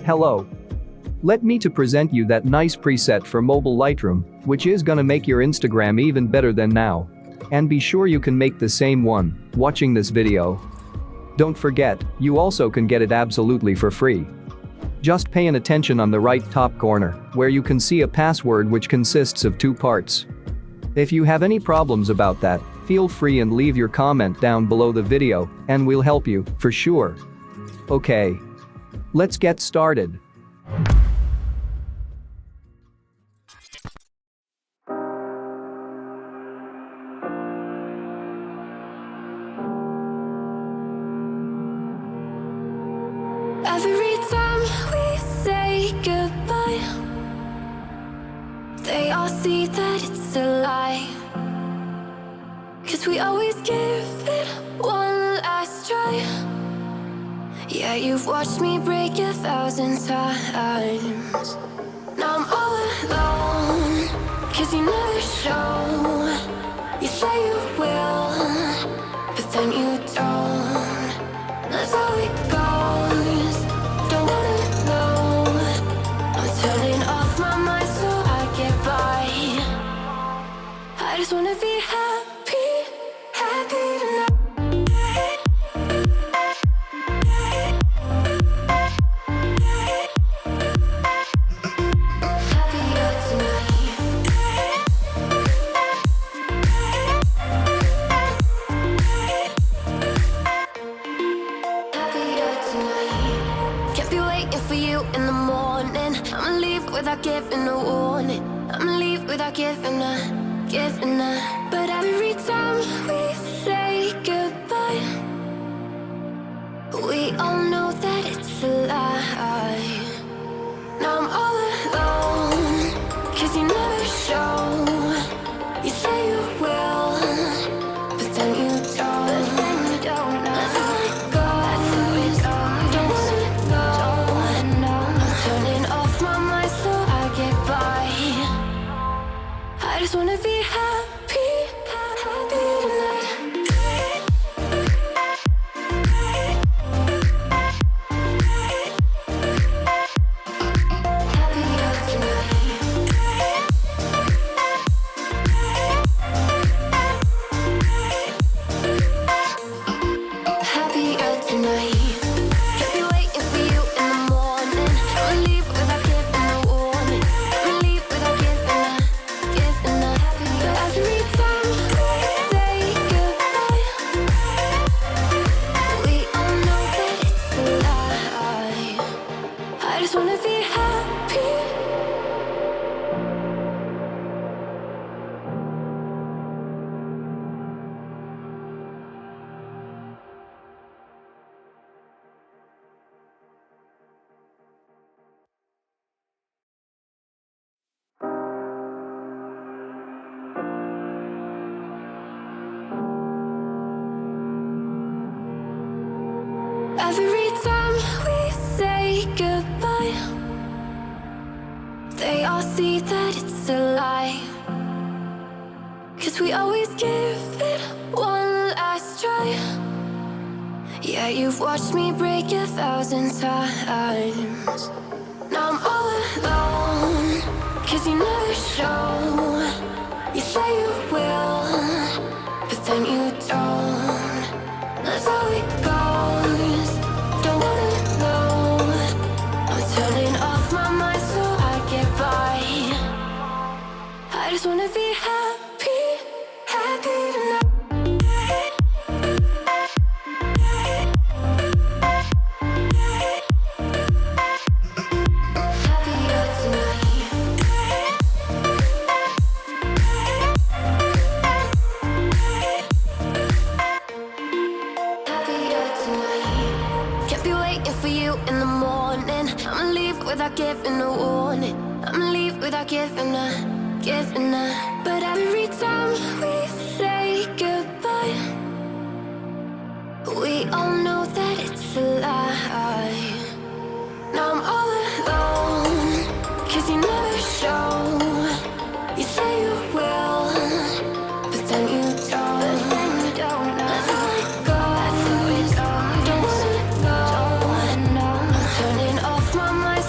Hello. Let me to present you that nice preset for mobile Lightroom, which is gonna make your Instagram even better than now. And be sure you can make the same one, watching this video. Don't forget, you also can get it absolutely for free. Just pay an attention on the right top corner, where you can see a password which consists of 2 parts. If you have any problems about that, feel free and leave your comment down below the video, and we'll help you, for sure. Okay. Let's get started. Every time we say goodbye, they all see that it's a lie. 'Cause we always give it one last try. Yeah, you've watched me break 1,000 times. Now I'm all alone, 'cause you never show. You say you will, but then you don't. That's how it goes. Don't wanna know. I'm turning off my mind so I get by. I just wanna be happy, happy tonight. Happier tonight. Happier tonight. Can't be waiting for you in the morning. I'ma leave without giving a warning. I'ma leave without giving a. But every time we say goodbye, we all know that it's a lie. Now I'm all alone, 'cause you never show. You say you will, but then you don't. That's how it goes. Don't wanna know. I'm turning off my mind so I get by. I just wanna be happy, happy tonight. Happier tonight. Happier tonight. Can't be waiting for you in the morning. I'ma leave without giving a warning. I'ma leave without giving a. But every time we say goodbye, we all know that it's a lie. I just wanna be happy. Every time we say goodbye, they all see that it's a lie. 'Cause we always give it one last try. Yeah, you've watched me break 1,000 times. Now I'm all alone, 'cause you never show. You say you will, but then you don't. That's how it goes. Don't wanna know. I'm turning off my mind so I get by. I just wanna be happy, happy tonight. Happier tonight. Happier tonight. Can't be waiting for you in the morning. I'ma leave without giving a warning. I'ma leave without giving a. But every time we say goodbye, we all know that it's a lie. Now I'm all alone, 'cause you never show. You say you will, but then you don't. That's how it goes. Don't wanna know. I'm turning off my mind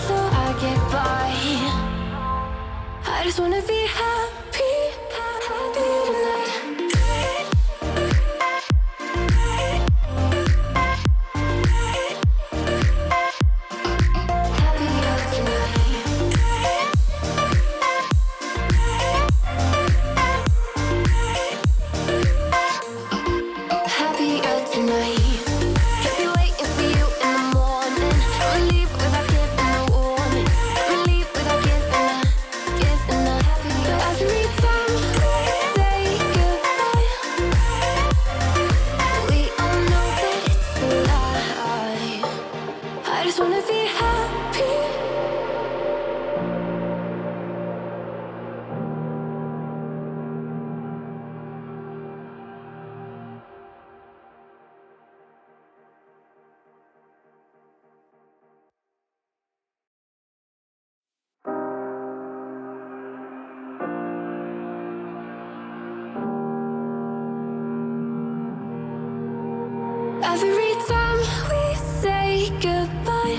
Every time we say goodbye,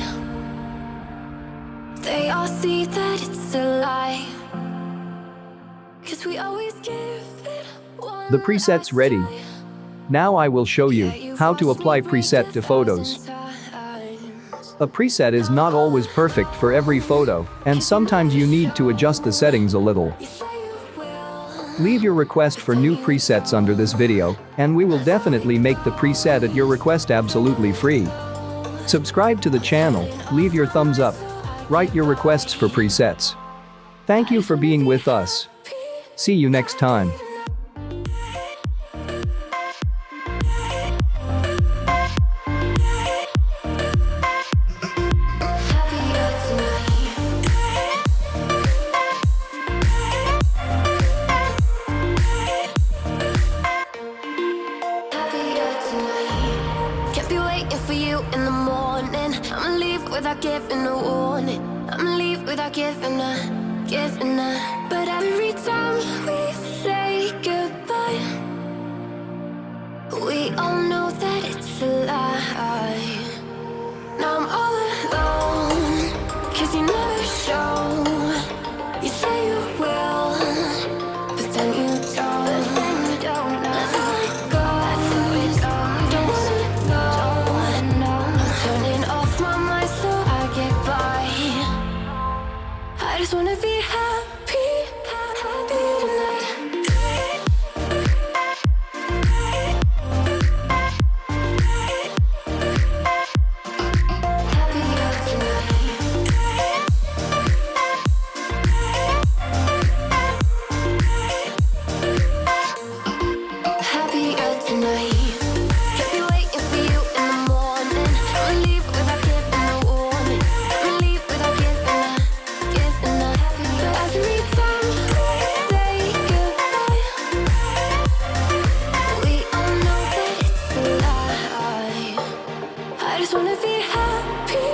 they all see that it's a lie. 'Cause we always give it one The preset's ready. last try. Now I will show you Yeah, you've how to watched apply me break preset to 1,000 photos. times. A preset is not always perfect for every photo, and sometimes you need to adjust the settings a little. You say you will. Leave your request for new presets under this video, and we will definitely make the preset at your request absolutely free. Subscribe to the channel, leave your thumbs up, write your requests for presets. Thank you for being with us. See you next time. Happier tonight. Can't be waiting for you in the morning. I'ma leave without giving a warning. I'ma leave without giving a. But every time we say goodbye, we all know that it's a lie. Now I'm all alone, 'cause you never show. You say you will, but then you don't. Let's let it go. Don't wanna know. I'm turning off my mind so I get by. I just wanna be happy tonight. Happier tonight. Happier tonight. Can't be waiting for you in the morning. I'ma leave without giving a warning. I'ma leave without giving a. But every time we say goodbye, we all know that it's a lie. I just wanna be happy.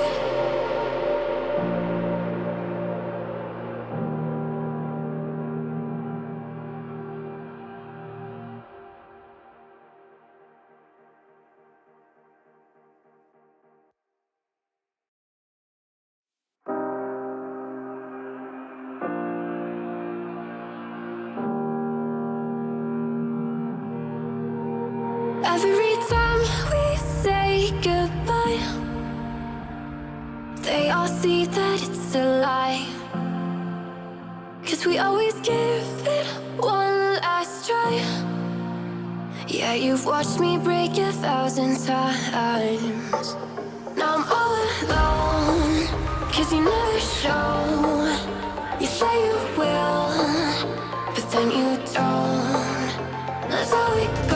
Every time we say goodbye, they all see that it's a lie. 'Cause we always give it one last try. Yeah, you've watched me break 1,000 times. Now I'm all alone, 'cause you never show. You say you will, but then you don't. That's how it goes.